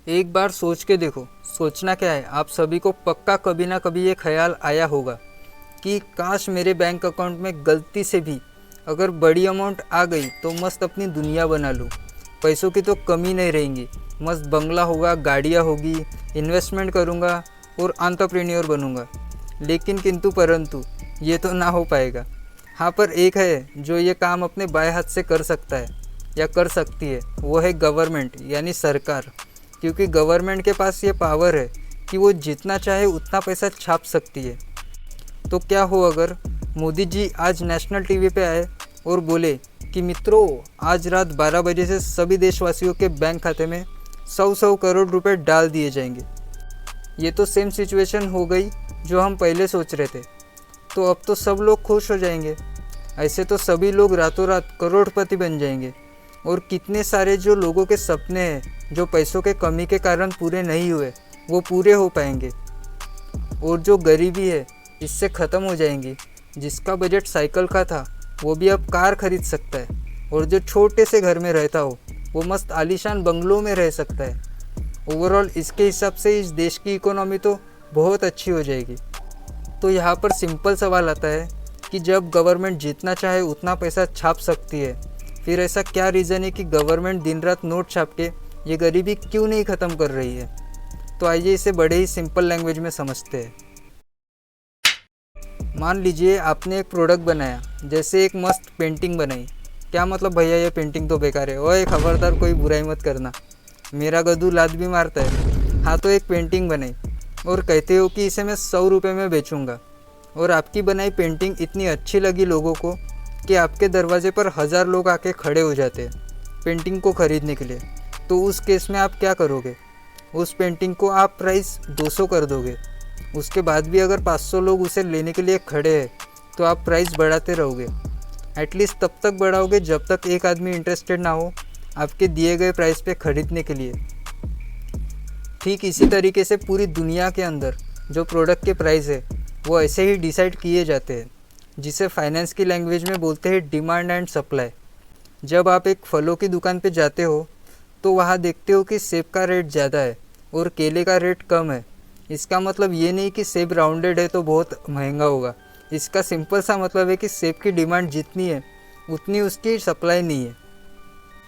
एक बार सोच के देखो, सोचना क्या है, आप सभी को पक्का कभी ना कभी ये ख्याल आया होगा कि काश मेरे बैंक अकाउंट में गलती से भी अगर बड़ी अमाउंट आ गई तो मस्त अपनी दुनिया बना लूँ। पैसों की तो कमी नहीं रहेंगी, मस्त बंगला होगा, गाड़ियाँ होगी, इन्वेस्टमेंट करूँगा और एंटरप्रेन्योर बनूँगा। लेकिन किंतु परंतु ये तो ना हो पाएगा। हाँ, पर एक है जो ये काम अपने बाएं हाथ से कर सकता है या कर सकती है, वो है गवर्नमेंट यानी सरकार। क्योंकि गवर्नमेंट के पास ये पावर है कि वो जितना चाहे उतना पैसा छाप सकती है। तो क्या हो अगर मोदी जी आज नेशनल टीवी पे आए और बोले कि मित्रों, आज रात 12 बजे से सभी देशवासियों के बैंक खाते में 100 करोड़ रुपए डाल दिए जाएंगे। ये तो सेम सिचुएशन हो गई जो हम पहले सोच रहे थे। तो अब तो सब लोग खुश हो जाएंगे। ऐसे तो सभी लोग रातों रात करोड़पति बन जाएंगे। और कितने सारे जो लोगों के सपने हैं जो पैसों के कमी के कारण पूरे नहीं हुए, वो पूरे हो पाएंगे। और जो गरीबी है इससे ख़त्म हो जाएंगी। जिसका बजट साइकिल का था वो भी अब कार खरीद सकता है। और जो छोटे से घर में रहता हो वो मस्त आलीशान बंगलों में रह सकता है। ओवरऑल इसके हिसाब से इस देश की इकोनॉमी तो बहुत अच्छी हो जाएगी। तो यहाँ पर सिंपल सवाल आता है कि जब गवर्नमेंट जितना चाहे उतना पैसा छाप सकती है, फिर ऐसा क्या रीज़न है कि गवर्नमेंट दिन रात नोट छाप के ये गरीबी क्यों नहीं ख़त्म कर रही है। तो आइए इसे बड़े ही सिंपल लैंग्वेज में समझते हैं। मान लीजिए आपने एक प्रोडक्ट बनाया, जैसे एक मस्त पेंटिंग बनाई। क्या मतलब भैया, ये पेंटिंग तो बेकार है। ओए खबरदार, कोई बुराई मत करना, मेरा गधू लात भी मारता है। हाँ, तो एक पेंटिंग बनाई और कहते हो कि इसे मैं 100 रुपये में बेचूंगा। और आपकी बनाई पेंटिंग इतनी अच्छी लगी लोगों को कि आपके दरवाजे पर 1000 लोग आके खड़े हो जाते हैं पेंटिंग को ख़रीदने के लिए। तो उस केस में आप क्या करोगे? उस पेंटिंग को आप प्राइस 200 कर दोगे। उसके बाद भी अगर 500 लोग उसे लेने के लिए खड़े हैं तो आप प्राइस बढ़ाते रहोगे। एटलीस्ट तब तक बढ़ाओगे जब तक एक आदमी इंटरेस्टेड ना हो आपके दिए गए प्राइस पे ख़रीदने के लिए। ठीक इसी तरीके से पूरी दुनिया के अंदर जो प्रोडक्ट के प्राइस है वो ऐसे ही डिसाइड किए जाते हैं, जिसे फाइनेंस की लैंग्वेज में बोलते हैं डिमांड एंड सप्लाई। जब आप एक फलों की दुकान पे जाते हो तो वहाँ देखते हो कि सेब का रेट ज़्यादा है और केले का रेट कम है। इसका मतलब ये नहीं कि सेब राउंडेड है तो बहुत महंगा होगा। इसका सिंपल सा मतलब है कि सेब की डिमांड जितनी है उतनी उसकी सप्लाई नहीं है।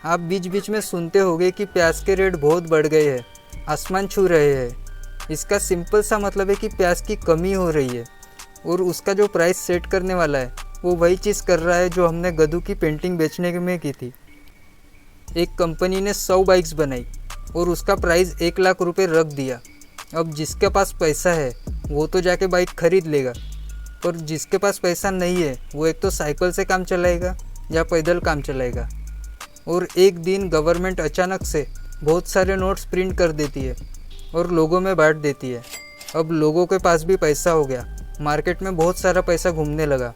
आप बीच बीच में सुनते होंगे कि प्याज के रेट बहुत बढ़ गए हैं, आसमान छू रहे हैं। इसका सिंपल सा मतलब है कि प्याज की कमी हो रही है और उसका जो प्राइस सेट करने वाला है वो वही चीज़ कर रहा है जो हमने गधू की पेंटिंग बेचने में की थी। एक कंपनी ने 100 बाइक्स बनाई और उसका प्राइस 1 लाख रुपए रख दिया। अब जिसके पास पैसा है वो तो जाके बाइक खरीद लेगा, पर जिसके पास पैसा नहीं है वो एक तो साइकिल से काम चलाएगा या पैदल काम चलाएगा। और एक दिन गवर्नमेंट अचानक से बहुत सारे नोट्स प्रिंट कर देती है और लोगों में बांट देती है। अब लोगों के पास भी पैसा हो गया, मार्केट में बहुत सारा पैसा घूमने लगा।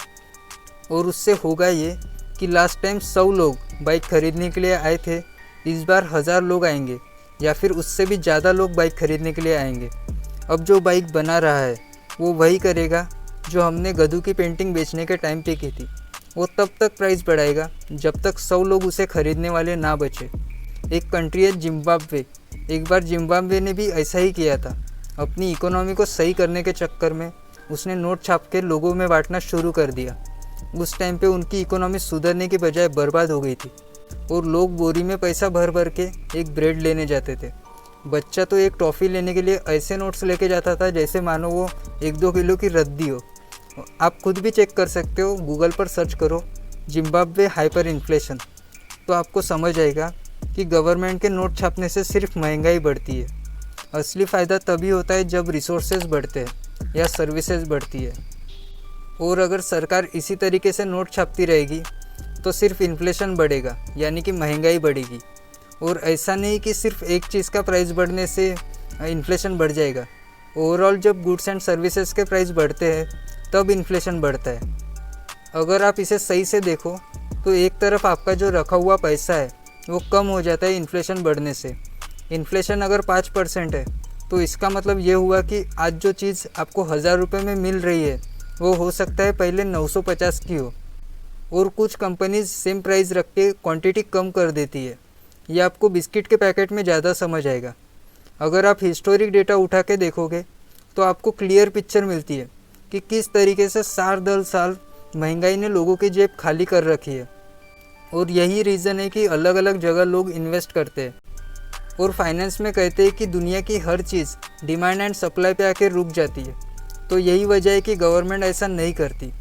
और उससे होगा ये कि लास्ट टाइम 100 लोग बाइक खरीदने के लिए आए थे, इस बार 1000 लोग आएंगे या फिर उससे भी ज़्यादा लोग बाइक खरीदने के लिए आएंगे। अब जो बाइक बना रहा है वो वही करेगा जो हमने गधू की पेंटिंग बेचने के टाइम पे की थी। वो तब तक प्राइस बढ़ाएगा जब तक 100 लोग उसे खरीदने वाले ना बचे। एक कंट्री है जिम्बाब्वे। एक बार जिम्बाब्वे ने भी ऐसा ही किया था। अपनी इकोनॉमी को सही करने के चक्कर में उसने नोट छाप के लोगों में बांटना शुरू कर दिया। उस टाइम पे उनकी इकोनॉमी सुधरने के बजाय बर्बाद हो गई थी और लोग बोरी में पैसा भर भर के एक ब्रेड लेने जाते थे। बच्चा तो एक टॉफ़ी लेने के लिए ऐसे नोट्स लेके जाता था जैसे मानो वो 1-2 किलो की रद्दी हो। आप खुद भी चेक कर सकते हो, गूगल पर सर्च करो जिम्बाब्वे हाइपर इन्फ्लेशन, तो आपको समझ आएगा कि गवर्नमेंट के नोट छापने से सिर्फ महंगाई बढ़ती है। असली फ़ायदा तभी होता है जब रिसोर्सेज बढ़ते हैं या सर्विसेज बढ़ती है। और अगर सरकार इसी तरीके से नोट छापती रहेगी तो सिर्फ इन्फ्लेशन बढ़ेगा, यानी कि महंगाई बढ़ेगी। और ऐसा नहीं कि सिर्फ एक चीज़ का प्राइस बढ़ने से इन्फ्लेशन बढ़ जाएगा। ओवरऑल जब गुड्स एंड सर्विसेज के प्राइस बढ़ते हैं तब इन्फ्लेशन बढ़ता है। अगर आप इसे सही से देखो तो एक तरफ आपका जो रखा हुआ पैसा है वो कम हो जाता है इन्फ्लेशन बढ़ने से। इन्फ्लेशन अगर 5% है तो इसका मतलब ये हुआ कि आज जो चीज़ आपको 1000 रुपये में मिल रही है वो हो सकता है पहले 950 की हो। और कुछ कंपनीज सेम प्राइस रख के क्वांटिटी कम कर देती है। ये आपको बिस्किट के पैकेट में ज़्यादा समझ आएगा। अगर आप हिस्टोरिक डेटा उठा के देखोगे तो आपको क्लियर पिक्चर मिलती है कि किस तरीके से साल दर साल महंगाई ने लोगों की जेब खाली कर रखी है। और यही रीज़न है कि अलग अलग जगह लोग इन्वेस्ट करते हैं। और फाइनेंस में कहते हैं कि दुनिया की हर चीज़ डिमांड एंड सप्लाई पे आके रुक जाती है। तो यही वजह है कि गवर्नमेंट ऐसा नहीं करती।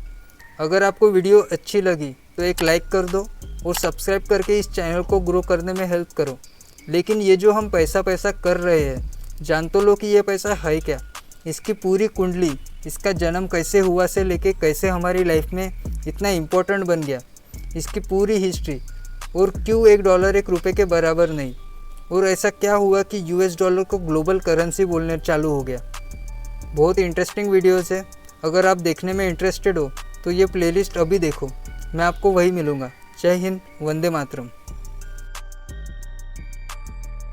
अगर आपको वीडियो अच्छी लगी तो एक लाइक कर दो और सब्सक्राइब करके इस चैनल को ग्रो करने में हेल्प करो। लेकिन ये जो हम पैसा कर रहे हैं, जान तो लो कि ये पैसा है क्या, इसकी पूरी कुंडली, इसका जन्म कैसे हुआ से लेके कैसे हमारी लाइफ में इतना इम्पोर्टेंट बन गया, इसकी पूरी हिस्ट्री, और क्यों $1 ₹1 के बराबर नहीं, और ऐसा क्या हुआ कि $US को ग्लोबल करेंसी बोलने चालू हो गया। बहुत इंटरेस्टिंग वीडियोस है। अगर आप देखने में इंटरेस्टेड हो तो ये प्लेलिस्ट अभी देखो, मैं आपको वही मिलूँगा। जय हिंद, वंदे मातरम।